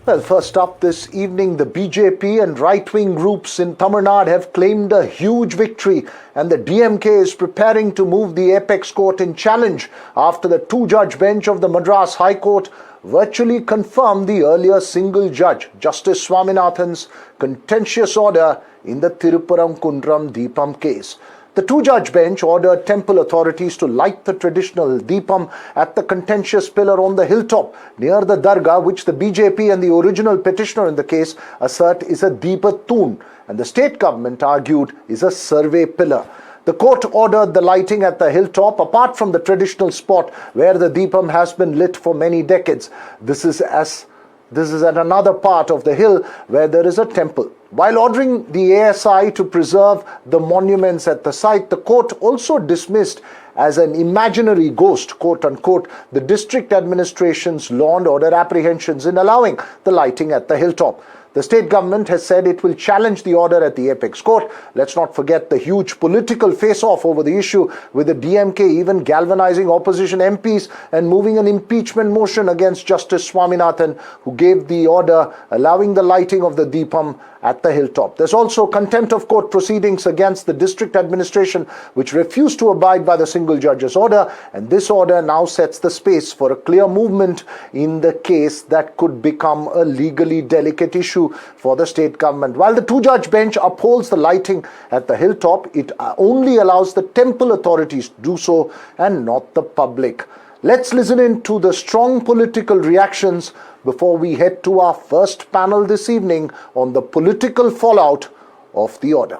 Well, first up this evening, the BJP and right-wing groups in Tamil Nadu have claimed a huge victory, and the DMK is preparing to move the apex court in challenge after the two-judge bench of the Madras High Court virtually confirmed the earlier single judge, Justice Swaminathan's contentious order in the Thiruparankundram Deepam case. The two-judge bench ordered temple authorities to light the traditional Deepam at the contentious pillar on the hilltop near the Dargah, which the BJP and the original petitioner in the case assert is a Deepatun, and the state government argued is a survey pillar. The court ordered the lighting at the hilltop apart from the traditional spot where the Deepam has been lit for many decades. This is at another part of the hill where there is a temple. While ordering the ASI to preserve the monuments at the site, the court also dismissed as an imaginary ghost, quote unquote, the district administration's law and order apprehensions in allowing the lighting at the hilltop. The state government has said it will challenge the order at the apex court. Let's not forget the huge political face-off over the issue, with the DMK even galvanizing opposition MPs and moving an impeachment motion against Justice Swaminathan, who gave the order allowing the lighting of the Deepam at the hilltop. There's also contempt of court proceedings against the district administration, which refused to abide by the single judge's order, and this order now sets the space for a clear movement in the case that could become a legally delicate issue for the state government. While the two-judge bench upholds the lighting at the hilltop, it only allows the temple authorities to do so and not the public. Let's listen in to the strong political reactions before we head to our first panel this evening on the political fallout of the order.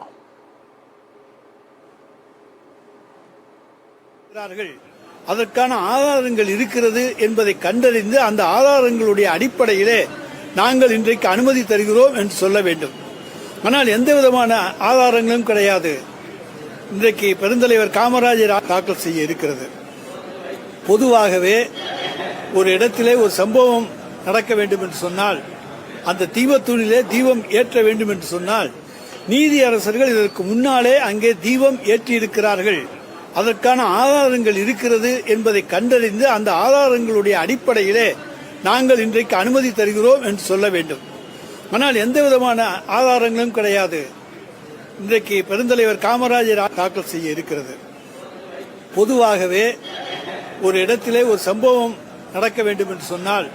அதற்கான ஆதாரங்கள் இருக்கிறது என்பதை கண்டறிந்து அந்த ஆதாரங்களுடைய அடிப்படையிலே நாங்கள் இன்றைக்கு அனுமதி தருகிறோம் என்று சொல்ல வேண்டும். ஆனால் எந்த விதமான ஆதாரங்களும் கிடையாது. இன்றைக்கு பெருந்தலைவர் காமராஜர் தாக்கல் செய்ய இருக்கிறது. பொதுவாகவே ஒரு இடத்திலே ஒரு சம்பவம் நடக்க வேண்டும் என்று சொன்னால், அந்த தீபத்தூணிலே தீபம் ஏற்ற வேண்டும் என்று சொன்னால், நீதியரசர்கள் இதற்கு முன்னாலே அங்கே தீபம் ஏற்றியிருக்கிறார்கள், அதற்கான ஆதாரங்கள் இருக்கிறது என்பதை கண்டறிந்து அந்த ஆதாரங்களுடைய அடிப்படையிலே நாங்கள் இன்றைக்கு அனுமதி தருகிறோம் என்று சொல்ல வேண்டும். ஆனால் எந்த விதமான ஆதாரங்களும் கிடையாது. இன்றைக்கு பெருந்தலைவர் காமராஜர் தாக்கல் செய்ய இருக்கிறது. பொதுவாகவே ஒரு இடத்திலே ஒரு சம்பவம் நடக்க வேண்டும் என்று சொன்னால்,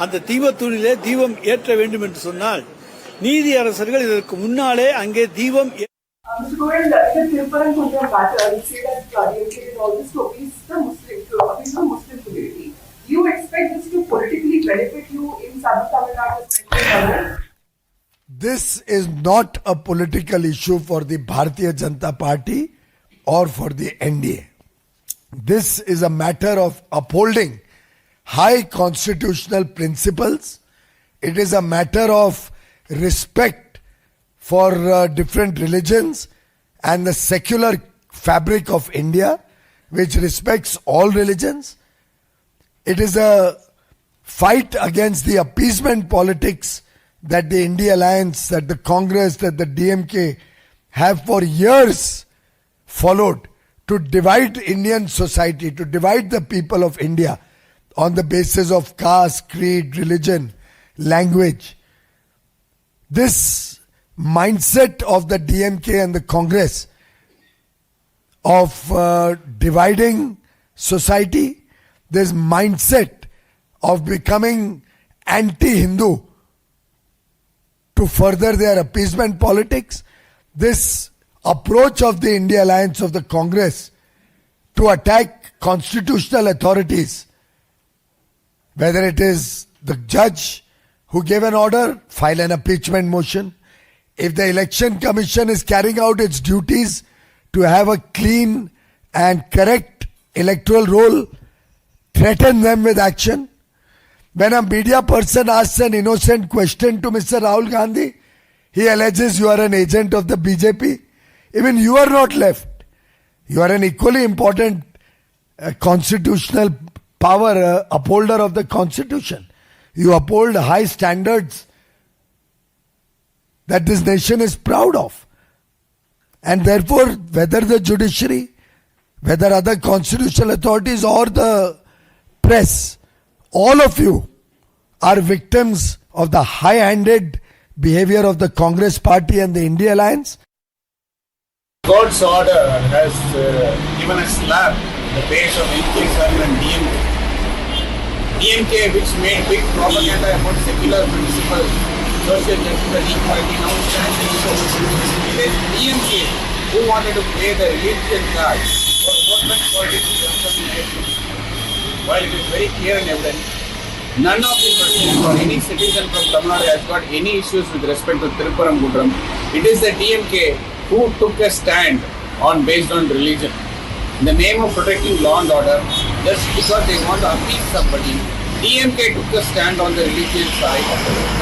அந்த தீபத்தூணிலே தீபம் ஏற்ற வேண்டும் என்று சொன்னால், நீதியரசர்கள் இதற்கு முன்னாலே அங்கே தீபம் You expect this to politically benefit you in Southern Tamil Nadu? This is not a political issue for the Bharatiya Janata Party or for the NDA. This is a matter of upholding high constitutional principles. It is a matter of respect for different religions and the secular fabric of India, which respects all religions. It is a fight against the appeasement politics that the India Alliance, that the Congress, that the DMK have for years followed to divide Indian society, to divide the people of India on the basis of caste, creed, religion, language. This mindset of the DMK and the Congress of dividing society, this mindset of becoming anti-Hindu to further their appeasement politics, this approach of the India Alliance of the Congress to attack constitutional authorities, whether it is the judge who gave an order, file an impeachment motion. If the Election Commission is carrying out its duties to have a clean and correct electoral roll, threaten them with action. When a media person asks an innocent question to Mr. Rahul Gandhi, he alleges you are an agent of the BJP. Even you are not left. You are an equally important constitutional power, upholder of the Constitution. You uphold high standards that this nation is proud of. And therefore, whether the judiciary, whether other constitutional authorities or the press, all of you are victims of the high-handed behavior of the Congress party and the India Alliance? Court's order has given a slap in the face of NDTV and DMK. DMK, which made big propaganda about secular principles, social justice and equality, now stands in show. It is DMK who wanted to play the religion card for voter politics in terms of elections. While it is very clear and evident, none of the persons or any citizen from Tamil Nadu has got any issues with respect to Thiruparankundram. It is the DMK who took a stand based on religion. In the name of protecting law and order, just because they want to appease somebody, DMK took a stand on the religious side,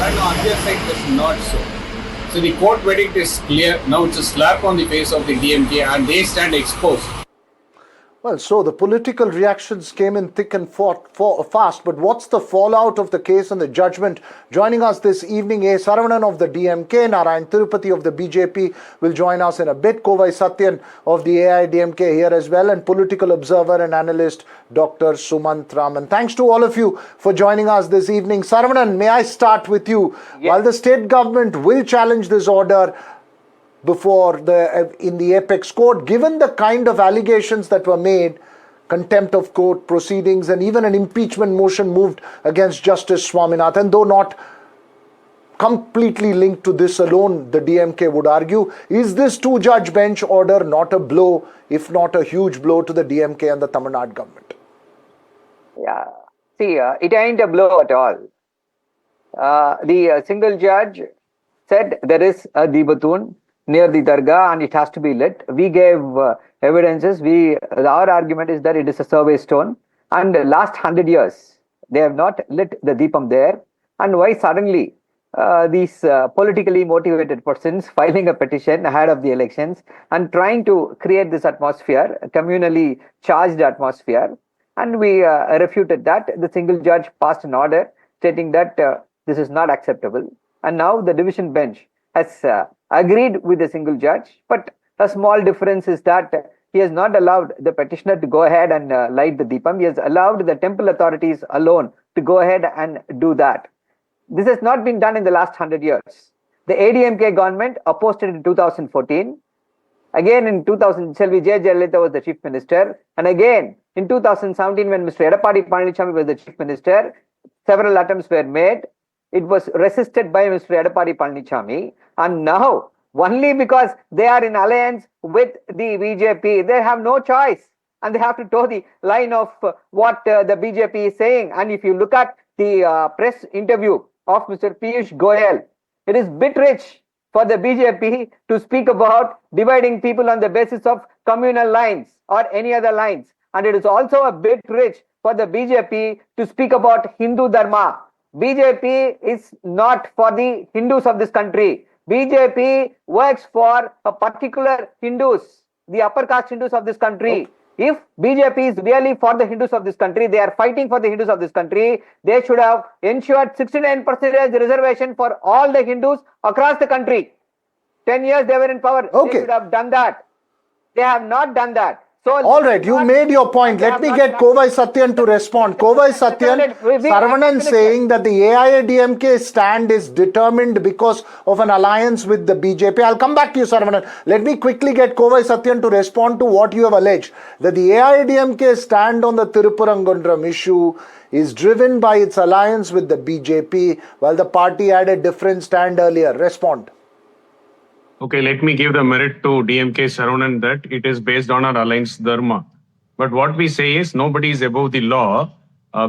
and on their side was not so. So the court verdict is clear. Now it's a slap on the face of the DMK and they stand exposed. Well, so the political reactions came in thick and fast, but what's the fallout of the case and the judgment? Joining us this evening, A. Saravanan of the DMK, Narayan Tirupati of the BJP will join us in a bit, Kovai Satyan of the AIADMK here as well, and political observer and analyst Dr. Sumant Raman. Thanks to all of you for joining us this evening. Saravanan, may I start with you? Yes. While the state government will challenge this order in the apex court, given the kind of allegations that were made, contempt of court proceedings and even an impeachment motion moved against Justice Swaminathan, though not completely linked to this alone, the DMK would argue, is this two-judge bench order not a blow, if not a huge blow, to the DMK and the Tamil Nadu government? Yeah, see, it ain't a blow at all. The single judge said there is a Deebatun near the Dargah and it has to be lit. We gave evidences. Our argument is that it is a survey stone, and the last 100 years they have not lit the Deepam there. And why suddenly these politically motivated persons filing a petition ahead of the elections and trying to create this atmosphere, communally charged atmosphere? And we refuted that. The single judge passed an order stating that this is not acceptable. And now the division bench has agreed with the single judge, but a small difference is that he has not allowed the petitioner to go ahead and light the Deepam. He has allowed the temple authorities alone to go ahead and do that. This has not been done in the last 100 years. The AIADMK government opposed it in 2014. Again in 2000, Selvi J. Jayalalitha was the chief minister. And again in 2017, when Mr. Edappadi Palanichami was the chief minister, several attempts were made. It was resisted by Mr. Edappadi Palanichami. And now, only because they are in alliance with the BJP, they have no choice. And they have to toe the line of what the BJP is saying. And if you look at the press interview of Mr. Piyush Goyal, it is bit rich for the BJP to speak about dividing people on the basis of communal lines or any other lines. And it is also a bit rich for the BJP to speak about Hindu Dharma. BJP is not for the Hindus of this country. BJP works for a particular Hindus, the upper caste Hindus of this country. Okay. If BJP is really for the Hindus of this country, they are fighting for the Hindus of this country, they should have ensured 69% reservation for all the Hindus across the country. 10 years they were in power. Okay. They should have done that. They have not done that. So all right, you made your point. Let me get Kovai Satyan to respond. Kovai Satyan, Saravanan saying that the AIADMK stand is determined because of an alliance with the BJP. I'll come back to you, Saravanan. Let me quickly get Kovai Satyan to respond to what you have alleged. That the AIADMK stand on the Thiruparankundram issue is driven by its alliance with the BJP, while the party had a different stand earlier. Respond. Okay, let me give the merit to DMK Saravanan that it is based on our alliance dharma. But what we say is nobody is above the law.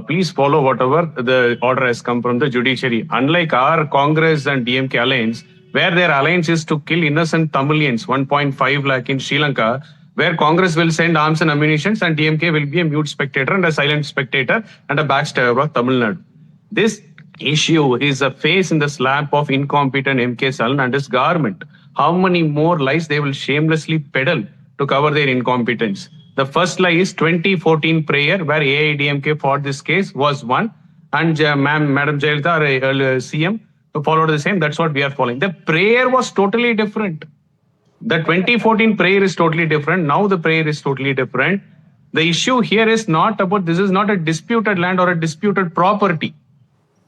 Please follow whatever the order has come from the judiciary. Unlike our Congress and DMK alliance, where their alliance is to kill innocent Tamilians, 1.5 lakh in Sri Lanka, where Congress will send arms and ammunition and DMK will be a mute spectator and a silent spectator and a backstabber of Tamil Nadu. This issue is a face in the slap of incompetent MK Stalin and his government. How many more lies they will shamelessly peddle to cover their incompetence? The first lie is 2014 prayer where AIADMK fought this case was one, and Madam Jayalalitha, CM, followed the same. That's what we are following. The prayer was totally different. The 2014 prayer is totally different. Now the prayer is totally different. The issue here is not about, this is not a disputed land or a disputed property.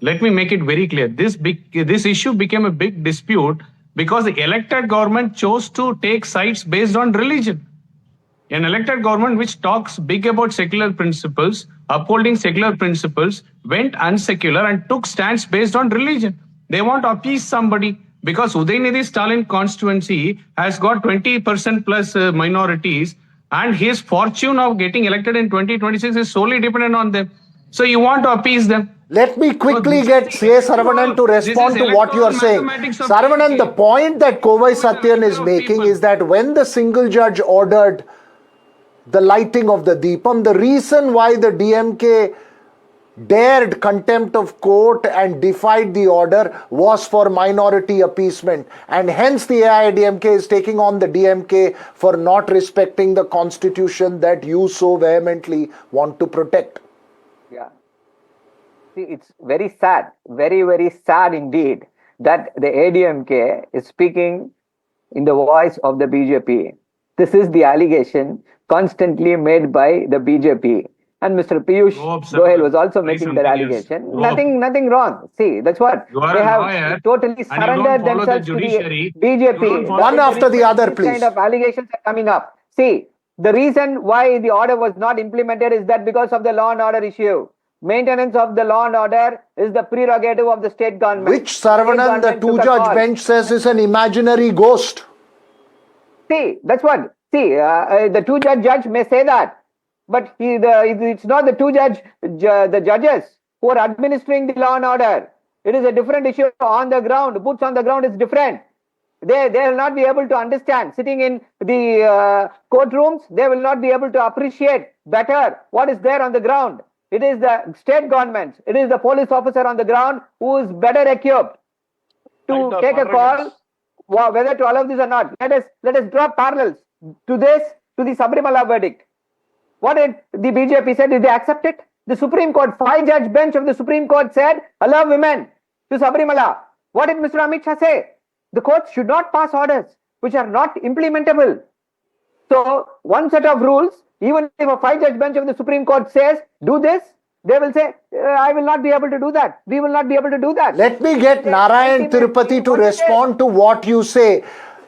let me make it very clear. This issue became a big dispute because the elected government chose to take sides based on religion. An elected government which talks big about secular principles, upholding secular principles, went unsecular and took stands based on religion. They want to appease somebody because Udaynidhi Stalin constituency has got 20% plus minorities, and his fortune of getting elected in 2026 is solely dependent on them. So you want to appease them. Let me quickly get C.A. Saravanan to respond to what you are saying. Saravanan, the point that Kovai Satyan is making is that when the single judge ordered the lighting of the Deepam, the reason why the DMK dared contempt of court and defied the order was for minority appeasement, and hence the AIADMK is taking on the DMK for not respecting the constitution that you so vehemently want to protect. Yeah. See, it's very sad, very, very sad indeed that the ADMK is speaking in the voice of the BJP. This is the allegation constantly made by the BJP. And Mr. Piyush Goyal was also making that allegation. Nothing wrong. See, that's what they have totally surrendered themselves to the BJP. One after the other, please. Kind of allegations are coming up. See, the reason why the order was not implemented is that because of the law and order issue. Maintenance of the law and order is the prerogative of the state government. Which Saravanan, the two-judge bench, says is an imaginary ghost. See, that's what. See, the two-judge may say that. But it's not the the judges who are administering the law and order. It is a different issue on the ground. Boots on the ground is different. They will not be able to understand. Sitting in the courtrooms, they will not be able to appreciate better what is there on the ground. It is the state government, it is the police officer on the ground who is better equipped to take a call whether to allow this or not. Let us draw parallels to this, to the Sabarimala verdict. What did the BJP say? Did they accept it? The Supreme Court, 5-judge bench of the Supreme Court said, allow women to Sabarimala. What did Mr. Amit Shah say? The courts should not pass orders which are not implementable. So, one set of rules, even if a 5-judge bench of the Supreme Court says, do this, they will say, I will not be able to do that. We will not be able to do that. Let me get Narayan Tirupati to respond to what you say.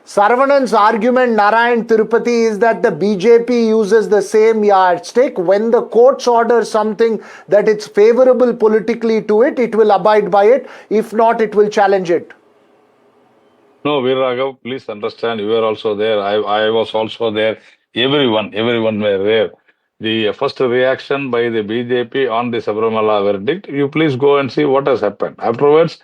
Saravanan's argument, Narayan Tirupati, is that the BJP uses the same yardstick. When the courts order something that it's favorable politically to it, it will abide by it. If not, it will challenge it. No, Veeraraghav, please understand, you were also there. I was also there. Everyone were there. The first reaction by the BJP on the Sabarimala verdict, you please go and see what has happened. Afterwards,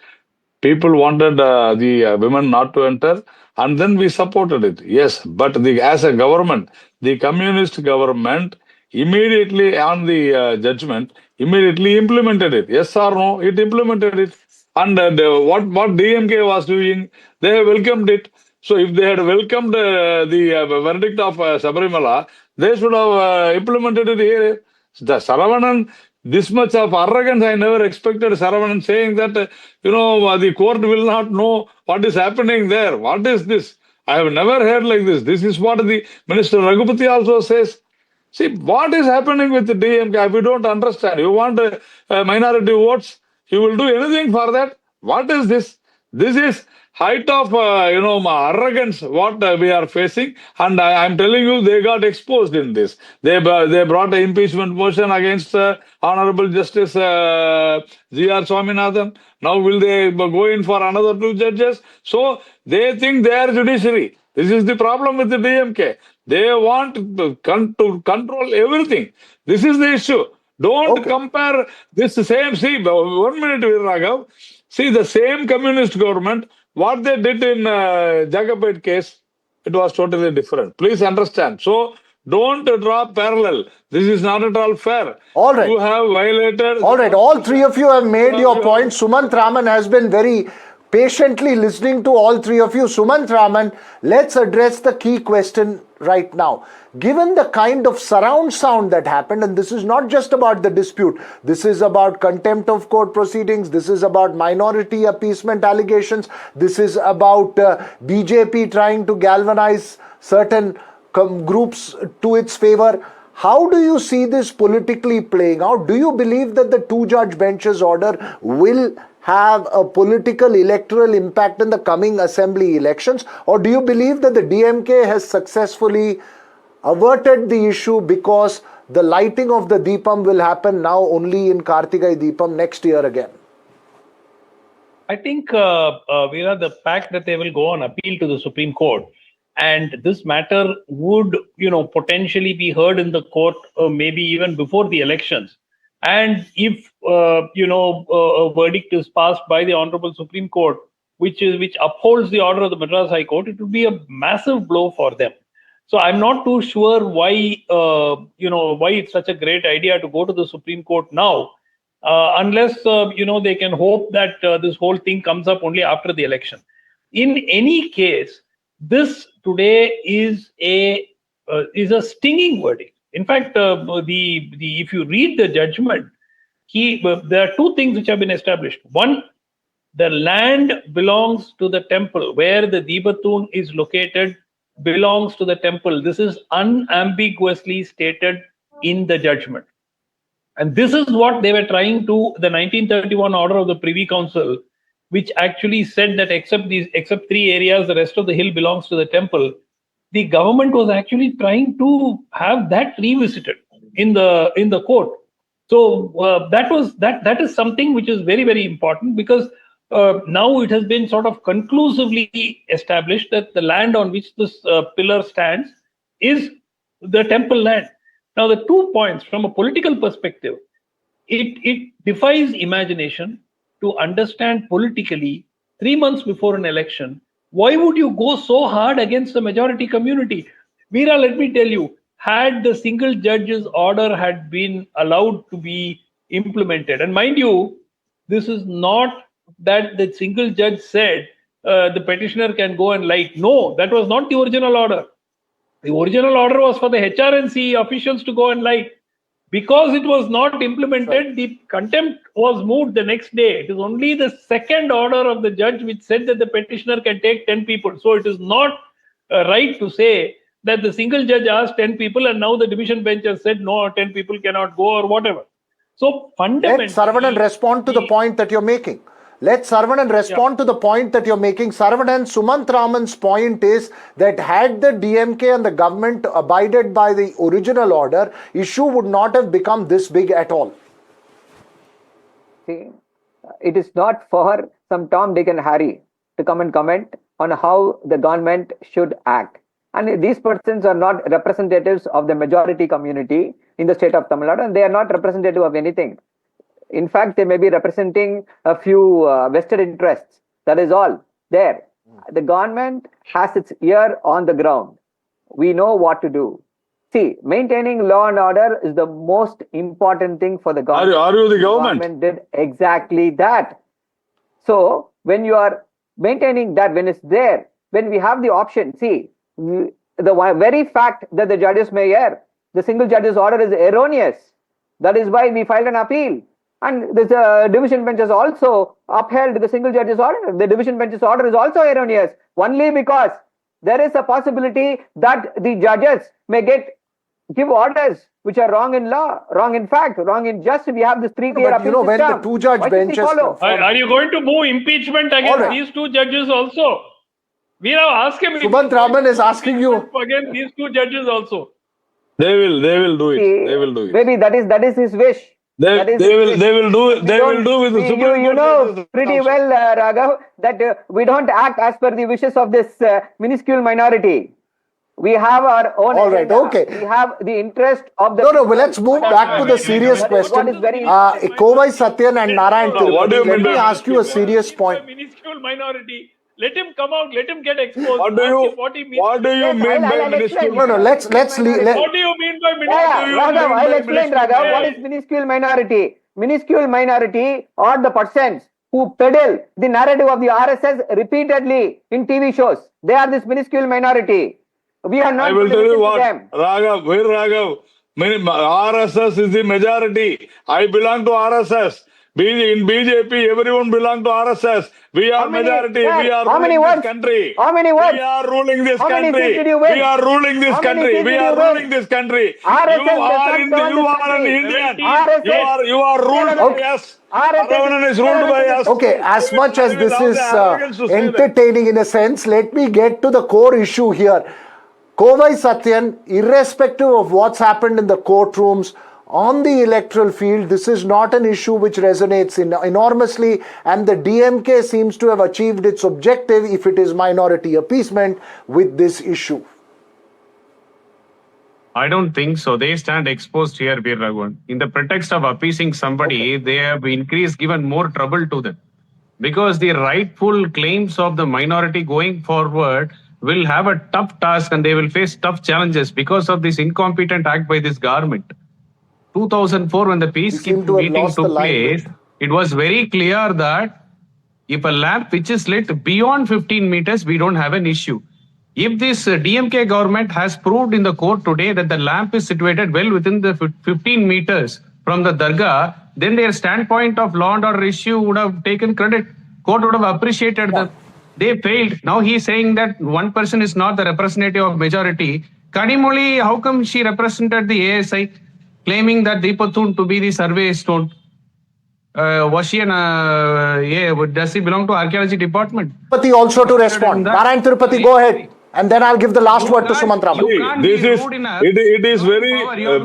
people wanted the women not to enter, and then we supported it. Yes, but as a government, the communist government immediately on the judgment, immediately implemented it. Yes or no, it implemented it. And what DMK was doing, they have welcomed it. So if they had welcomed the verdict of Sabarimala, they should have implemented it here. The Saravanan, this much of arrogance, I never expected Saravanan saying that, the court will not know what is happening there. What is this? I have never heard like this. This is what the Minister Raghupati also says. See, what is happening with the DMK? We don't understand. You want minority votes? You will do anything for that? What is this? This is height of, arrogance, what we are facing. And I am telling you, they got exposed in this. They brought an impeachment motion against Honorable Justice G.R. Swaminathan. Now will they go in for another 2 judges? So they think they are judiciary. This is the problem with the DMK. They want to control everything. This is the issue. Don't compare this same. See, 1 minute, Veeraraghav. See, the same communist government, what they did in Jagapet case, it was totally different. Please understand. So, don't draw parallel. This is not at all fair. All right. You have violated... All right. All three of you have made your point. Sumant Raman has been very patiently listening to all three of you. Sumant Raman, let's address the key question right now. Given the kind of surround sound that happened, and this is not just about the dispute, this is about contempt of court proceedings, this is about minority appeasement allegations, this is about BJP trying to galvanize certain groups to its favor. How do you see this politically playing out? Do you believe that the two-judge bench's order will have a political electoral impact in the coming assembly elections? Or do you believe that the DMK has successfully averted the issue because the lighting of the Deepam will happen now only in Kartigai Deepam next year again? I think, Veera, the fact that they will go on appeal to the Supreme Court and this matter would, potentially be heard in the court maybe even before the elections. And if, a verdict is passed by the Honorable Supreme Court, which upholds the order of the Madras High Court, it would be a massive blow for them. So I'm not too sure why, why it's such a great idea to go to the Supreme Court now. Unless they can hope that this whole thing comes up only after the election. In any case, this today is a stinging verdict. In fact, if you read the judgment, there are two things which have been established. One, the land belongs to the temple where the Deebatun is located. Belongs to the temple. This is unambiguously stated in the judgment. And this is what they were trying to, the 1931 order of the Privy Council, which actually said that except three areas, the rest of the hill belongs to the temple. The government was actually trying to have that revisited in the court. So that is something which is very, very important, because now it has been sort of conclusively established that the land on which this pillar stands is the temple land. Now, the 2 points from a political perspective, it defies imagination to understand politically 3 months before an election, why would you go so hard against the majority community? Veera, let me tell you, had the single judge's order had been allowed to be implemented, and mind you, this is not that the single judge said the petitioner can go and light. No, that was not the original order. The original order was for the HRNC officials to go and light. Because it was not implemented, the contempt was moved the next day. It is only the second order of the judge which said that the petitioner can take 10 people. So it is not right to say that the single judge asked 10 people and now the division bench has said no, 10 people cannot go or whatever. So fundamentally... Let Saravanan respond to the point that you're making. Let Saravanan respond to the point that you're making. Saravanan, Sumant Raman's point is that had the DMK and the government abided by the original order, issue would not have become this big at all. See, it is not for some Tom, Dick and Harry to come and comment on how the government should act. And these persons are not representatives of the majority community in the state of Tamil Nadu, and they are not representative of anything. In fact, they may be representing a few vested interests. That is all there. The government has its ear on the ground. We know what to do. See, maintaining law and order is the most important thing for the government. Are you the government? The government did exactly that. So, when you are maintaining that, when it's there, when we have the option, see, the very fact that the judges may err, the single judge's order is erroneous. That is why we filed an appeal. And the division bench has also upheld the single judge's order. The division bench's order is also erroneous, only because there is a possibility that the judges may give orders which are wrong in law, wrong in fact, wrong in just. We have this three-tier appeal when system. the two-judge benches... Are you going to move impeachment against these two judges also? We now ask him... Sumant Raman is asking you... Against these two judges also. They will do it. They will do it. Maybe that is his wish. They will do with the Supreme Court. You know pretty well, Raghav, that we don't act as per the wishes of this minuscule minority. We have our own agenda. Okay. We have the interest of the... No, let's move back to the serious question. Kovai Satyan and Narayan Tirupati, let me ask you a serious point. Minuscule minority. Let him come out. Let him get exposed. What do you mean by minuscule? No, let's leave. What do you mean by minuscule? Raghav, I'll explain, Raghav. What is minuscule minority? Minuscule minority are the persons who peddle the narrative of the RSS repeatedly in TV shows. They are this minuscule minority. We are not... I will tell you what, Raghav, RSS is the majority. I belong to RSS. In BJP, everyone belong to RSS. We are majority. Sir, We are how many ruling this words? country. How many words? We are ruling this How many country. seats did you win? We are ruling this How many country. seats We did are you win? ruling this country. RSS You does not are govern you this are an country. Indian. RSS. You are ruled by us. Saravanan is ruled by us. Okay, as much as this is arrogance to say that. entertaining in a sense, let me get to the core issue here. Kovai Satyan, irrespective of what's happened in the courtrooms, on the electoral field, this is not an issue which resonates enormously, and the DMK seems to have achieved its objective, if it is minority appeasement, with this issue. I don't think so. They stand exposed here, Veer Raghavan. In the pretext of appeasing somebody, they have given more trouble to them. Because the rightful claims of the minority going forward will have a tough task and they will face tough challenges because of this incompetent act by this government. 2004, when the peacekeeping meeting took place, it was very clear that if a lamp which is lit beyond 15 meters, we don't have an issue. If this DMK government has proved in the court today that the lamp is situated well within the 15 meters from the Dargah, then their standpoint of law and order issue would have taken credit. Court would have appreciated them. They failed. Now he is saying that one person is not the representative of majority. Kanimoli, how come she represented the ASI, claiming that Deepatun to be the survey stone? Was she does he belong to archaeology department? Tirupati also to respond. Narayan Tirupati, go ahead. And then I'll give the last word to Sumant Raman. It is very,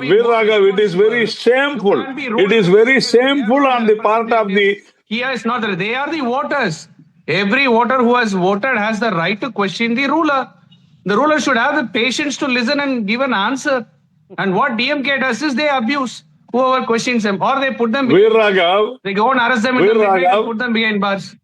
Veer Raghav, it is very shameful. It is very shameful on the part of the... Here is not there. They are the voters. Every voter who has voted has the right to question the ruler. The ruler should have the patience to listen and give an answer. And what DMK does is they abuse whoever questions them, or they put them. Veer Raghav, they go and arrest them in the midnight and put them behind bars.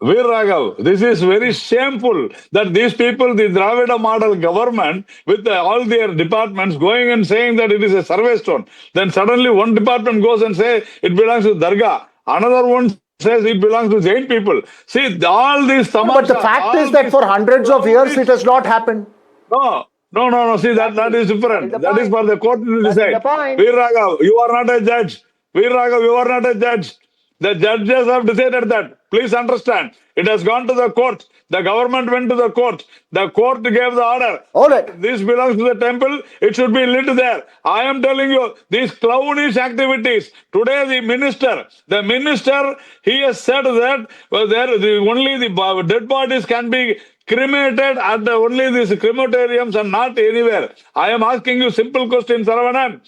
Veer Raghav, this is very shameful that these people, the Dravida model government, with all their departments going and saying that it is a survey stone. Then suddenly one department goes and say it belongs to Dargah. Another one says it belongs to Jain people. See, all these tamasha. But the fact is that for hundreds of years it has not happened. No. See, that is different. That is for the court to decide. Veer Raghav, you are not a judge. Veer Raghav, you are not a judge. The judges have decided that. Please understand. It has gone to the court. The government went to the court. The court gave the order. All right. This belongs to the temple. It should be lit there. I am telling you, these clownish activities. Today, the minister, he has said that only the dead bodies can be cremated at only these crematoriums and not anywhere. I am asking you simple question, Saravanan.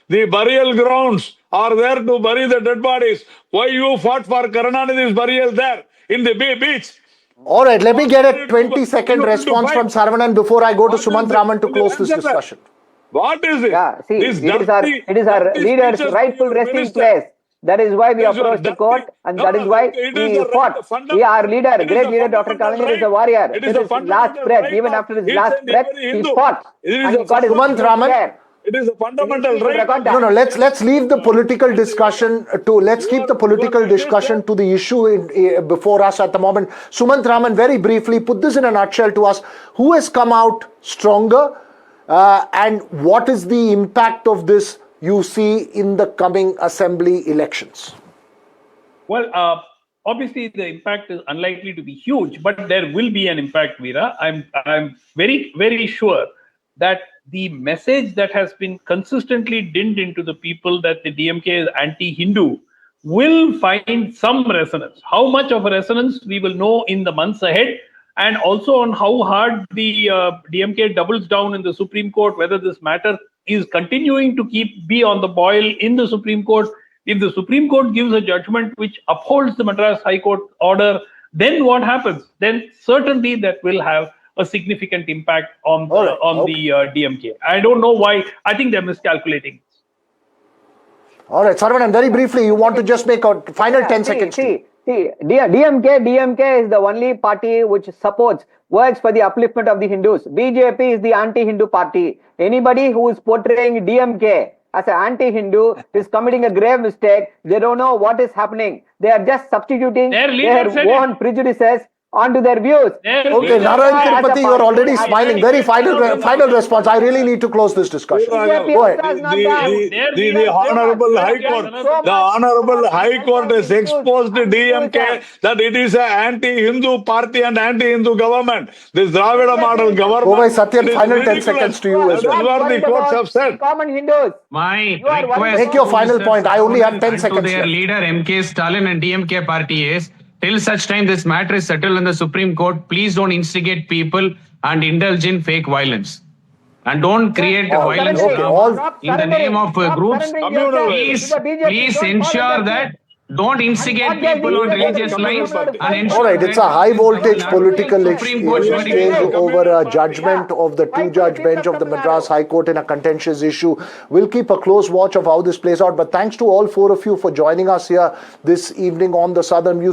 The burial grounds are there to bury the dead bodies. Why you fought for Karunanidhi's burial there in the beach? All right, let me get a 20-second response from Saravanan before I go to Sumant Raman to close this discussion. What is it? Yeah, see, it is our leader's rightful resting place. That is why we approached the court, and that is why we fought. Our leader, great leader, Dr. Kalaignar, is a warrior. It is his last breath. Even after his last breath, he fought. And he got his Sumant Raman. It is a fundamental right. No. Let's leave the political discussion let's keep the political discussion to the issue before us at the moment. Sumant Raman, very briefly, put this in a nutshell to us. Who has come out stronger, and what is the impact of this you see in the coming assembly elections? Well, obviously the impact is unlikely to be huge, but there will be an impact, Veera. I'm very, very sure that the message that has been consistently dinned into the people that the DMK is anti-Hindu will find some resonance. How much of a resonance we will know in the months ahead, and also on how hard the DMK doubles down in the Supreme Court, whether this matter is continuing to be on the boil in the Supreme Court. If the Supreme Court gives a judgment which upholds the Madras High Court order, then what happens? Then certainly that will have a significant impact on the DMK. I don't know why. I think they're miscalculating. All right, Saravanan, very briefly, you want to just make a final 10 seconds. DMK is the only party which works for the upliftment of the Hindus. BJP is the anti-Hindu party. Anybody who is portraying DMK as an anti-Hindu is committing a grave mistake. They don't know what is happening. They are just substituting their own prejudices onto their views. Okay, Narayan Tirupati, you are already smiling. Very final response. I really need to close this discussion. Go ahead. The Honorable High Court, the Honorable High Court has exposed DMK that it is an anti-Hindu party and anti-Hindu government. This Dravida model government. Go by Satyan, is final 10 ridiculous. seconds to you as That is well. what the courts have said. Common Hindus. My are request Make your to final Mr. point. I only have 10 and seconds to their left. leader MK Stalin and DMK party is, till such time this matter is settled in the Supreme Court, please don't instigate people and indulge in fake violence. And don't create violence okay, drama in the name of groups. Please Please ensure that don't instigate people on religious lines and ensure All right, it's a high voltage political Supreme Court exchange over a judgment of the two-judge bench of the Madras High Court in a contentious issue. We'll keep a close watch of how this plays out. But thanks to all four of you for joining us here this evening on the Southern View.